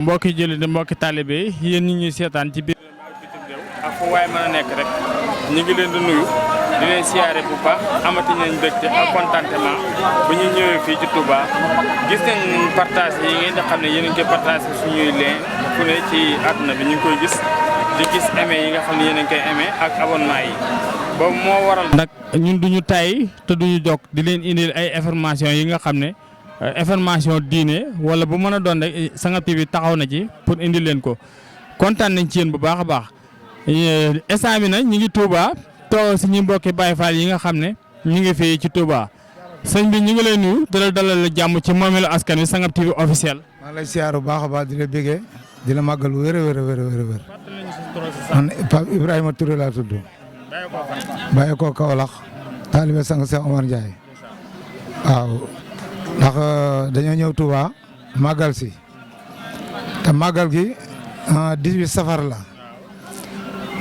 mbokki jullit mbokki taalibe yi yéen ñi ñuy seetaan ci biir ak bitim réew ak fu waaye mën a nekk rek ñu ngi leen di nuyu di leen siyaare bu baax amati nañ mbégte ak contentement bu ñu ñëwee fii ci Touba gis nañ partage yi ngeen di xam ne yéen a ngi koy partage suñuy leen fu ne ci àdduna bi ñu ngi koy gis di gis aimé yi nga xam ne yéen a ngi koy aimé ak abonnement yi boobu moo waral nag ñun duñu tay te duñu jog di leen indil ay information yi nga xam ne information diine wala bu mën a doon rek Sangap TV taxaw na ci pour indi leen ko kontaan nañ ci yéen bu baax a baax instant bi nag ñu ngi Touba toog si ñu mbokki Baye Fall yi nga xam ne ñu ngi fii ci Touba sëñ bi ñu ngi lay nuyu dalal jàmm ci moomeelu askan wi Sangap TV officiel. maa lay siyaar bu baax a baax di la bégee di la màggal wér a wér a wér a wér. man Pape Ibrahima Touré laa tudd. bàyyi ko Kaolack. taalibe sang Cheikh Omar Ndiaye. waaw. ndax dañoo ñëw Touba màggal si te màggal gi 18 safar la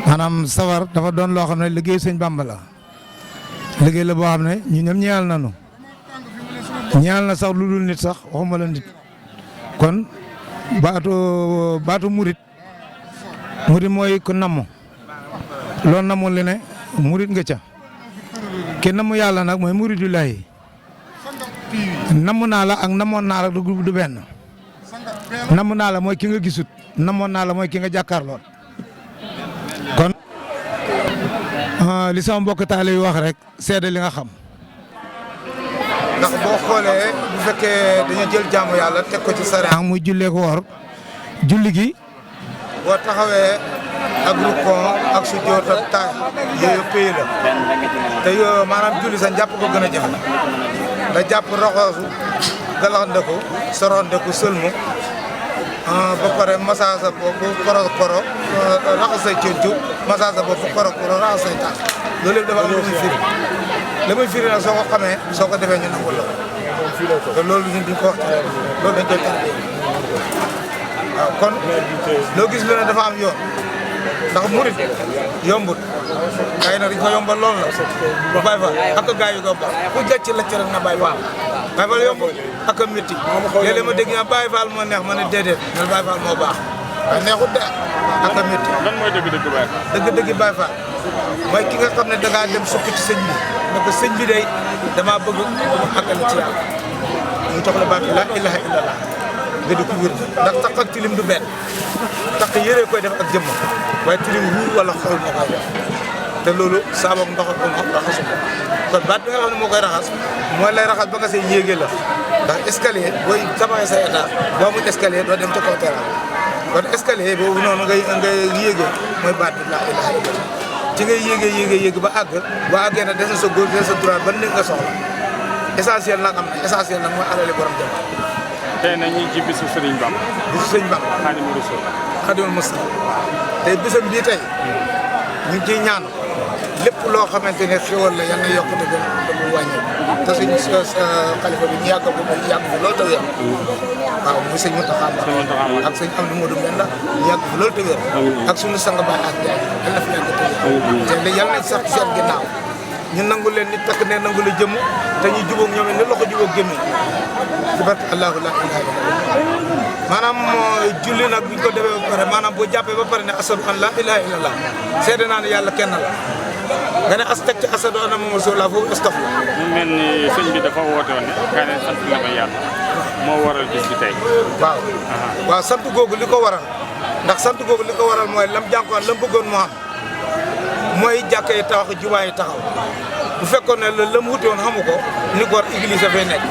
maanaam safar dafa doon loo xam ne liggéey sëñ Bamba la liggéey la boo xam ne ñu ñëpp ñeel nañu ñeel na sax lu dul nit sax waxuma la nit kon baatu murit mooy ku namm loolu nammul li ne murit nga ca ki namm yàlla nag mooy muridullahi namm naa la ak namoon naa la du benn namm naa la mooy ki nga gisut namoon naa la mooy ki nga jàkkaarloon kon li sama mbokk taale yu wax rek seede li nga xam. ndax boo xoolee bu fekkee dañu jël jaamu yàlla teg ko ci sare muy jullee ko woor julli gi boo taxawee ak rukkoo ak sujjóot ak taay yooyu pays la te yoo maanaam julli sa njàpp ko gën a jafe da jàpp roxoosu galaxndeku sorondeku sëlmu ba pare massage sa bopp koro raxas say concu massage sa bopp koro raxas say tànk loolu yëpp dafa am lu muy firi la muy firi nag soo ko xamee soo ko defee ñu nangul la ko te loolu ñun duñ ko wax loolu dañ koy tardé waaw kon loo gis lu ne dafa am yoon ndax murit yombut gars yi nag dañ ko yombal lool la bu Baye Fall ak gars yi ko baax ku jàcc lacc rek na Baye Fall Baye Fall yombut ak métti léeg-léeg ma dégg nga Baye Fall moo neex ma ne déedéet ne Baye Fall moo baax waaye neexut de ak métti. lan mooy dëgg-dëgg Baye Fall. dëgg-dëgg Baye Fall mooy ki nga xam ne da ngaa dem sukk ci sëñ bi ne ko sëñ bi day damaa bëgg mu àggale ci yàlla mu jox la baat la ilaha illallah nga di ko wér ndax tax ak tilim du benn tax yére koy def ak jëmm waaye tilim wuur wala xol moo koy def te loolu saabu ak ndox ak ndox raxasu ko kon baat bi nga xam ne moo koy raxas mooy lay raxas ba nga say yéegee la ndax escalier booy tabaxee say étage boo amul escalier doo dem ca kaw terrain kon escalier boobu noonu ngay yéegee mooy baat bi laa ilaha illallah ci ngay yéeg ba àgg boo àggee nag des na sa góor des sa droit ba nekk nga soxla essentiel nag am na essentiel nag mooy alali borom jamono. tey nag ñu ngi ci bisu Serigne Bamba. bisu Serigne Bamba. Xaadimu Rasuul. Xaadimul Mustafa tey bisam bii tey ñu ngi ciy ñaan lépp loo xamante ne xéwal la yal na yokk te gën a mu wàññi te suñu xalifa bi ñu yàgg ko mu yàgg fi loolu te wér waaw muy sëñ Mountakha ak sëñ Amdi Modou Mbenda ñu yàgg fi loolu te wér ak suñu sang baay ak jaay yal na fi yàgg te wér te yal nañ sax ci seen ginnaaw ñu nangu leen nit takk ne nangu la jëmm te ñu jubóog ñoom ne loxo jubóog jëmmi ci barke allahu la ilaha illallah maanaam julli nag buñ ko defee ba pare maanaam boo jàppee ba pare ne asadu an la ilaha illallah seede naa ne yàlla kenn la nga ne as teg ci asadu anna Muhammadu rasulullah foofu astaf la mu mel ni sëñ bi dafa woote woon ne kaa ne sant la ma yàlla moo waral bis bi tey waaw sant googu li ko waral ndax sant googu li ko waral mooy lam jànkoon lam bëggoon mu am mooy jàkka yi taxaw jumaa yi taxaw bu fekkoon ne la mu wuti woon xamu ko ni góor église dafay nekk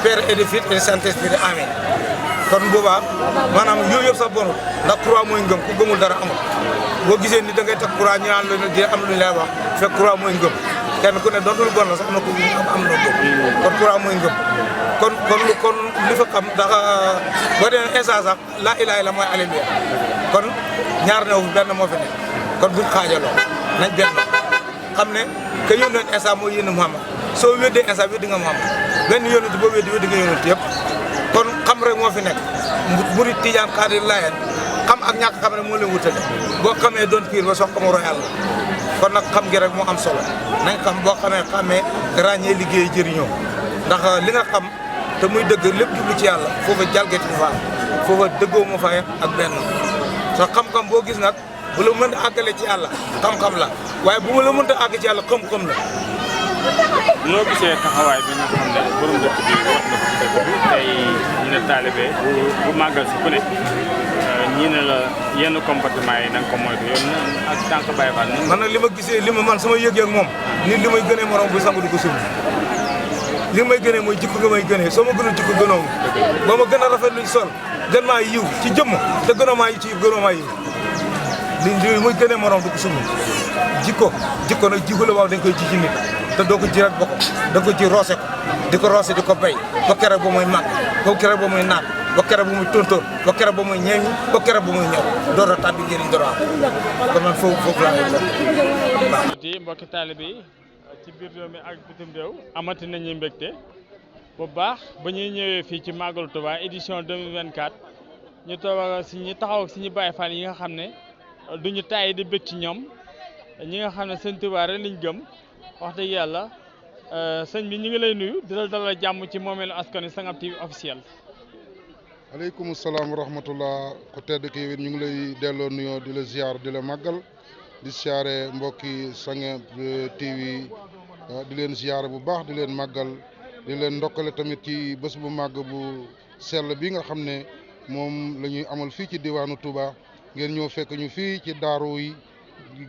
Père et Fils et Saint-Esprit amiin kon boobaa maanaam yooyu yëpp sax bonul ndax croix mooy ngëm ku gëmul dara amul boo gisee ni da ngay teg croix ñu naan la dina am lu ñu lay wax fekk croix mooy ngëm kenn ku ne doontul bon la sax am na ko am na ngëm kon croix mooy ngëm kon li fa xam ndax boo demee instant sax laa ilaaha illa mooy alléluia kon ñaar ne wu benn moo fi nekk kon buñ xaajaloo nañ benn xam ne que yónneen instant mooy yónni Muhammad soo weddee instant weddi nga Muhammad benn yónnent boo weddi nga yónnent yëpp kon xam rek moo fi nekk murid tijaan xaadir laayeen xam ak ñàkk xam ne moo leen wutale boo xamee doon piir ba sox ko ma royal la kon nag xam gi rek moo am solo nañ xam boo xamee ràññee liggéey jëriñoo ndax li nga xam te muy dëgg lépp jublu ci yàlla foofa jalgati fa foofa dëggoo ma fa ak benn sa xam-xam boo gis nag bu la mën a àggale ci yàlla xam-xam la waaye bu ma la mënta àgg ci yàlla xam-xam la. noo gisee taxawaay bi nga xam ne borom dëkk bi wax na ko ci dëkk bi tey ñu ne taalibe bu màggal si ku ne ñii ne la yenn comportement yi na nga ko moytu yoon ak tànk Baye Fall. man nag li ma gisee li ma man sama yëg-yëg moom nit li may gënee morom bu sangu di ko sumb li may gënee mooy jikko nga may gënee soo ma gënul jikko gënoo ma ba ma gën a rafet luñ sol gën maa yiw ci jëmm te gënoo maa yi ci gënoo maa yiw li muy gënee morom du ko sumb jikko nag jikko la waaw dañ koy ji ci nit te doo ko ji rek bokk da ko ji roose ko di ko roose di ko béy ba keroog ba muy màgg ba keroog ba muy naat ba keroog ba muy tóortóor ba keroog ba muy ñeeñi ba keroog ba muy ñëw door a tàbbi njëriñ door a am kon man foofu laa lay mbokki taalibe yi ci biir réew mi ak bitim réew amati nañu mbégte bu baax ba ñuy ñëwee fii ci Màggalu Touba édition 2024 ñu toog si ñi taxaw si ñu Baye Fall yi nga xam ne duñu tàyyi di bëgg ci ñoom ñi nga xam ne sëñ Touba rek liñ gëm wax dëgg yàlla sëñ bi ñu ngi lay nuyu di la dalal jàmm ci moomeelu askan wi Sangam TV officiel. aleykum salaam wa rahmatullah ku tedd ki ñu ngi lay delloo nuyoo di la ziar di la màggal di siyaare mbokki Sangam TV di leen ziar bu baax di leen màggal di leen ndokkale tamit ci bés bu màgg bu sell bi nga xam ne moom la ñuy amal fii ci diwaanu Touba ngeen ñëw fekk ñu fii ci daaru yi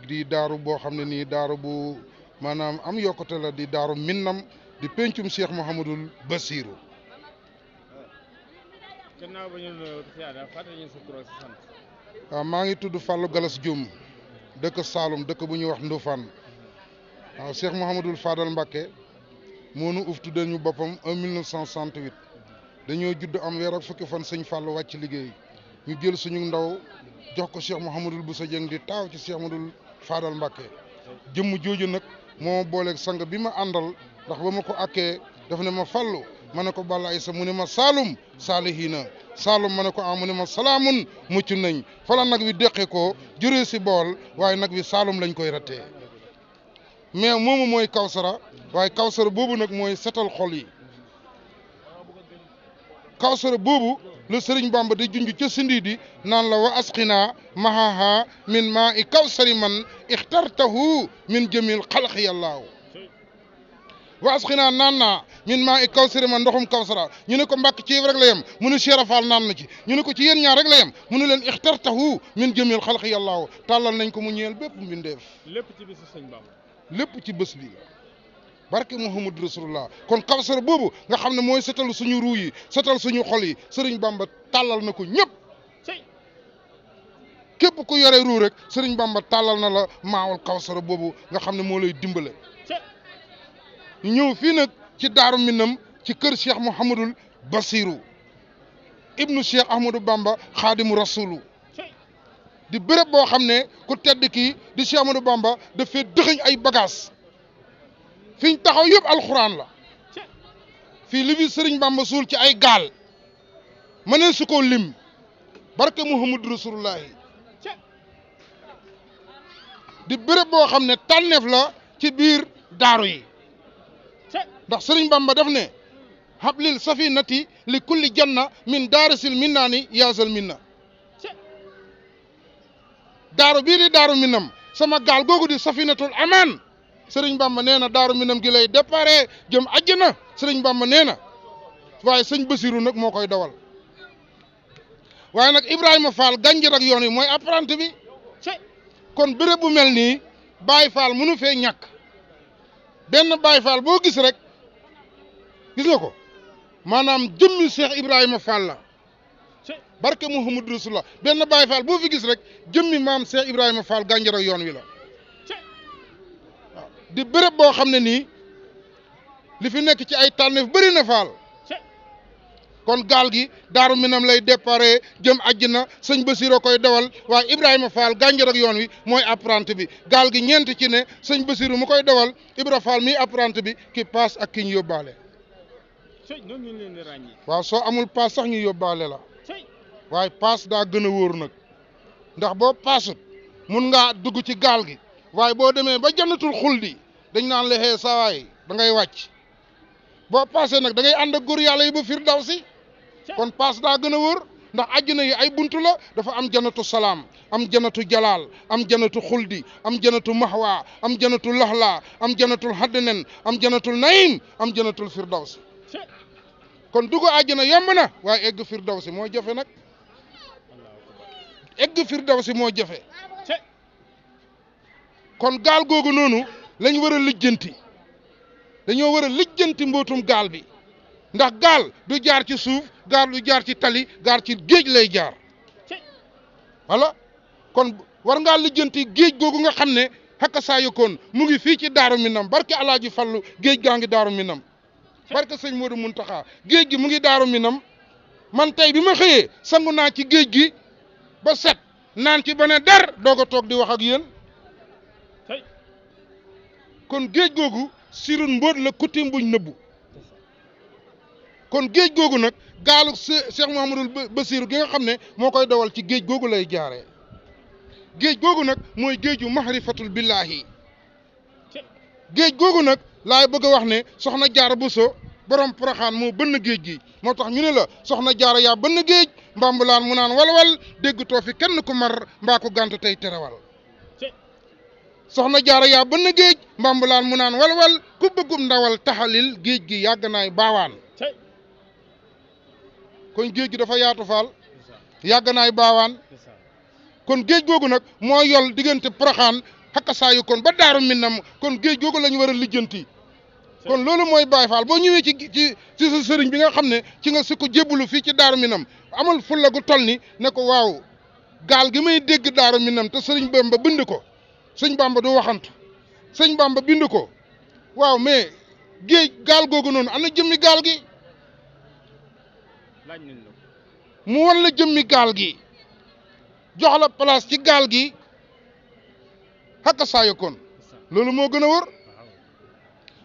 di daaru boo xam ne nii daaru bu maanaam am yokkute la di daaru Minnam di pencum Cheikh Mouhamadul Bassirou. gannaaw ba ñu fàttali sa tur ak sa sant. waaw maa ngi tudd Fallou Galas Dioum dëkk Saloum dëkk bu ñuy wax Ndofane waaw Cheikh Mouhamadul Fadal Mbacké moo nu uf tuddee ñu boppam 1968 dañoo judd am weer ak fukki fan sëñ Fallou wàcc liggéey ñu jël suñu ndaw jox ko Cheikh Mouhamadul Bousso Dieng di taaw ci Cheikh Mouhamadul Fadal Mbacké jëmm jooju nag moo booleeg sang bi ma àndal ndax ba ma ko akkee daf ne ma Fallou ma ne ko Balla Aysa mu ne ma Saalum saalihiina Saalum ma ne ko mu ne ma salaamun mucc nañ fala nag wi déqe ko juree si bool waaye nag wi Saalum lañ koy rattee mais moomu mooy Kawsara waaye Kawsara boobu nag mooy setal xol yi Kawsara boobu le Sëriñ Bamba di junj ca sindi di naan la wa asqina mahaha min maa i kawsari man ixtartahu min jamil xalqi yàllaahu wa asqina naan naa min maa i kawsari man ndoxum Kawsara ñu ne ko mbàkk ci rek la yem mu ne Cheikh Fall naan na ci ñu ne ko ci yéen ñaar rek la yem mu ne leen ixtartahu min jamil xalqi yàllaahu tàllal nañ ko mu ñeel bépp mbindeef lépp ci bisu Sëñ Bamba lépp ci bés bi barke Muhammad Rasulullah kon Kawsara boobu nga xam ne mooy setal suñu ruu yi setal suñu xol yi Sëriñ Bamba tàllal na ko ñëpp képp ku yore ruu rek Sëriñ Bamba tàllal na la maawal Kawsara boobu nga xam ne moo lay dimbale ñu ñëw fii nag ci Daaru Minam ci kër Cheikh Mouhamadul Bassirou ibnu Cheikh Ahmadou Bamba xaadimu rasulu di béréb boo xam ne ku tedd kii di Cheikh Ahmadou Bamba dafay dëxëñ ay bagages fiñ taxaw yëpp alxuraan la fii li fi Sëriñ Bamba suul ci ay gaal ma ne su ko lim barke Muhammadu Rasulullahi di béréb boo xam ne tànneef la ci biir daaru yi ndax Sëriñ Bamba daf ne hablil safinati li kulli janna min daarisil minnaani yaasal minna daaru bii di Daaru Minam sama gaal googu di safinatul amaan Sëriñ Bamba nee na Daaru Minam gi lay déparé jëm àjjana Sëriñ Bamba nee na waaye sëñ Bassirou nag moo koy dawal waaye nag Ibrahima Fall gànjar ak yoon wi mooy apprenti bi kon béréb bu mel nii Baye Fall mënu fee ñàkk benn Baye Fall boo gis rek gis nga ko maanaam jëmmi Cheikh Ibrahima Fall la barke Muhammadu Rasulullah benn Baye Fall boo fi gis rek jëmmi maam Cheikh Ibrahima Fall gànjar ak yoon wi la waaw di béréb boo xam ne nii li fi nekk ci ay tànneef bëri na Fall kon gaal gi Daaru Minam lay déparé jëm àjjana sëñ Bassirou koy dawal waaye Ibrahima Fall gànjar ak yoon wi mooy apprenti bi gaal gi ñeent ci ne sëñ Bassirou mu koy dawal Ibra Fall mi apprenti bi ki paas ak ki ñu yóbbaale waaw soo amul paas sax ñu yóbbaale la waaye paas daa gën a wóor nag ndax boo paasut mun ngaa dugg ci gaal gi waaye boo demee ba jannatul xuldi dañ naan la xee sawaay da ngay wàcc boo paasee nag da ngay ànd ak góor yàlla yi ba firdawsi kon paas daa gën a wóor ndax àjjana yi ay buntu la dafa am janatu salaam am janatu jalaal am janatu xuldi am janatu mahwa am janatu laxla am janatul haddenen am janatul naim am janatul firdawsi kon dugg àjjana yomb na waaye egg firdawsi moo jafe nag egg firdawsi moo jafe kon gaal googu noonu lañ war a lijjanti dañoo war a lijjanti mbootum gaal bi ndax gaal du jaar ci suuf gaal du jaar ci tali gaal ci géej lay jaar wala kon war ngaa lijjanti géej googu nga xam ne xakka saa yëkkoon mu ngi fii ci Daaru Minam barke Alaaji Fallu géej gaa ngi Daaru Minam barke sëñ Modou Muntaxa géej gi mu ngi Daaru Minam man tey bi ma xëyee sangu naa ci géej gi ba set naan ci ba ne der doog a toog di wax ak yéen kon géej googu sirun mbóot la kutim buñ nëbbu kon géej googu nag gaalu Cheikh Mouhamadoul Bassirou gi nga xam ne moo koy dawal ci géej googu lay jaaree géej googu nag mooy géeju mahrifatul billahi géej googu nag laay bëgg a wax ne soxna Jaara Buso borom Poroxaan moo bënn géej gi moo tax ñu ne la soxna Jaara yaa bënn géej mbambulaan mu naan walwal dégg too fi kenn ku mar mbaa ko gànt tey terewal soxna Jaara yaa bënn géej mbambulaan mu naan walwal ku bëggum ndawal taxalil géej gi yàgg naay baawaan kon géej gi dafa yaatu faal yàgg naay baawaan kon géej googu nag moo yol diggante Poroxaan xakka saayu kon ba Daaru Minam kon géej googu la ñu war a lijjanti kon loolu mooy Baay Faal boo ñëwee ci sa sëriñ bi nga xam ne ci nga sukk jébbalu fii ci Daaru Minam amal fulla gu toll ni ne ko waaw gaal gi may dégg Daaru Minam te sëriñ Bamba bind ko sëñ Bamba du waxantu sëñ Bamba bind ko waaw mais géej gaal googu noonu ana jëmmi gaal gi mu wan la jëmmi gaal gi jox la place ci gaal gi xakka saayo kon loolu moo gën a wër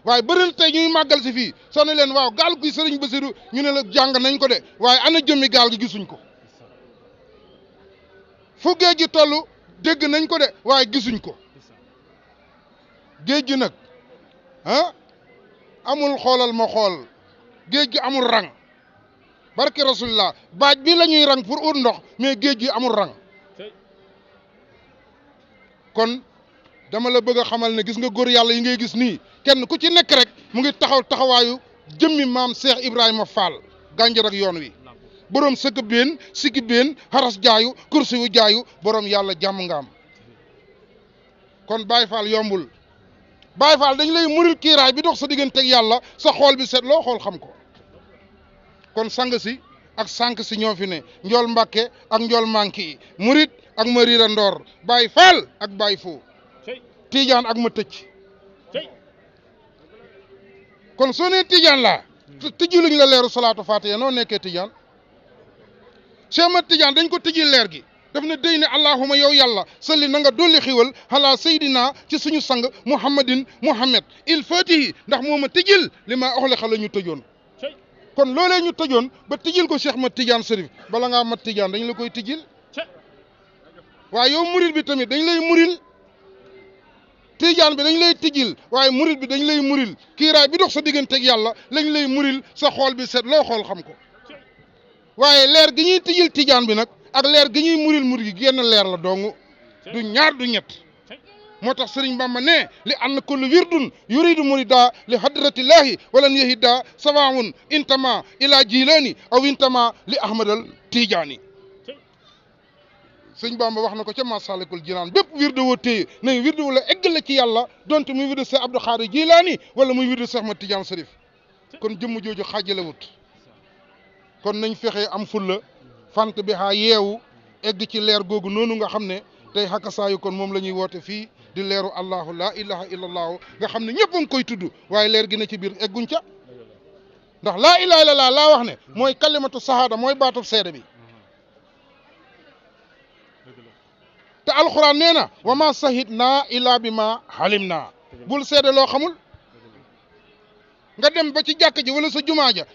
waaye bëri tey ñuy màggal si fii soo ne leen waaw gaal gi sëriñ Bassirou ñu ne la jàng nañ ko de waaye ana jëmmi gaal gi gisuñ ko fu géej gi toll dégg nañ ko de waaye gisuñ ko géej gi nag amul xoolal ma xool géej gi amul rang barke rasulillah baaj bi la ñuy rang pour ut ndox mais géej gi amul rang kon dama la bëgg a xamal ne gis nga góor yàlla yi ngay gis nii kenn ku ci nekk rek mu ngi taxawaayu jëmmi maam Cheikh Ibrahima Fall gànjar ak yoon wi borom sëgg been siggi been xaras jaayu kursi wu jaayu borom yàlla jàmm nga am kon Baye Fall yombul Baye Fall dañ lay muril kiiraay bi dox sa digganteeg yàlla sa xool bi seet loo xool xam ko kon sang si ak sànq si ñoo fi ne njool Mbàkke ak njool manki yi murit ak Mariira Ndoor Baye Fall ak Baye Fo Tiijaan ak ma tëcc kon soo nee Tiijaan laa tijjiluñ la leeru salaatu faatiha noo nekkee Tiijaan Cheikh Mat Tiijaan dañ ko tijji leer gi daf ne déy ne allahuma yow yàlla salli na nga dolli xiwal xalaa seydina ci suñu sang muhammadin muhammad il fatihi ndax moo ma tijjil li ma oxle xala ñu tëjoon kon loolee ñu tëjoon ba tijjil ko Cheikh Mat Tiijaan Sërif bala ngaa mat Tiijaan dañ la koy tijjil waaye yow murid bi tamit dañ lay muril Tiijaan bi dañ lay tijjil waaye murid bi dañ lay muril kiiraay bi dox sa digganteeg yàlla lañ lay muril sa xool bi seet loo xool xam ko waaye leer gi ñuy tijjil Tiijaan bi nag ak leer gi ñuy muril murid gi genn leer la dong du ñaar du ñett moo tax Sëriñ Bamba ne li ann kullu wirdun yuridu murida li hadratillahi walan yahida sawaun intama ila jilani aw intama li ahmadal Tijaani sëñ Bamba wax na ko ca Masaalikul Jinaan bépp wirde woo téye ne wirde wala eggal la ci yàlla donte muy wirde Seex Abdou Xaadir Jilaani wala muy wirde Seex Ahmad Tijaan Sërif kon jëmm jooju xaajalewut kon nañ fexe am fulla fant bi xaa yeewu egg ci leer googu noonu nga xam ne tey xakasaayu kon moom la ñuy woote fii di leeru allahu laa ilaha illa allahu nga xam ne ñëpp a ngi koy tudd waaye leer gi ne ci biir egguñ ca ndax laa ilaha illa allah laa wax ne mooy kalimatu sahaada mooy baatub seede bi te alxuraan nee na wa ma sahid naa illa bi ma xalim naa bul seede loo xamul nga dem ba ci jàkk ji wala sa jumaa ja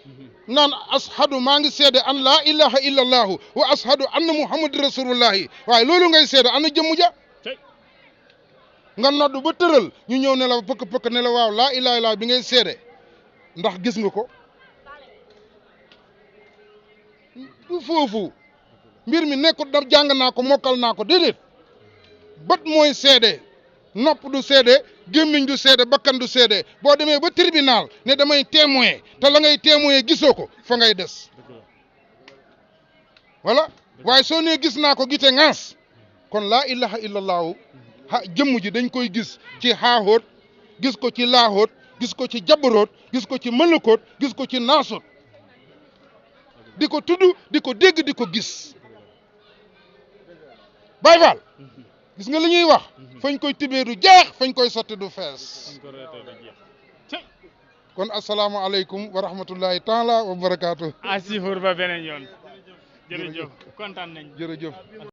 naan ashadu maa ngi seede an laa ilaha illa allahu wa ashadu anna muhammadu rasulullahi waaye loolu ngay seede ana jëmm ja nga noddu ba tëral ñu ñëw ne la pëkk-pëkk ne la waaw laa ilaha illa bi ngay seede ndax gis nga ko du foofu mbir mi nekkul da jàng naa ko mokkal naa ko déedéet bët mooy seede nopp du seede gémmiñ du seede bakkan du seede boo demee ba tribunal ne damay témoin te la ngay témoin gisoo ko fa ngay des voilà waaye soo nee gis naa ko gite ŋaas kon laa ilaha illallahu jëmm ji dañ koy gis ci xaaxóot gis ko ci laaxóot gis ko ci jabaroot gis ko ci mëlëkoot gis ko ci naasóot di ko tudd di ko dégg di ko gis Baay Faal gis nga li ñuy wax fañ koy tibee du jeex fañ koy sotti du fees kon asalaamaaleykum wa rahmatullahi taala wa barakaatu. asifur ba beneen yoon jërëjëf kontaan nañ jërëjëf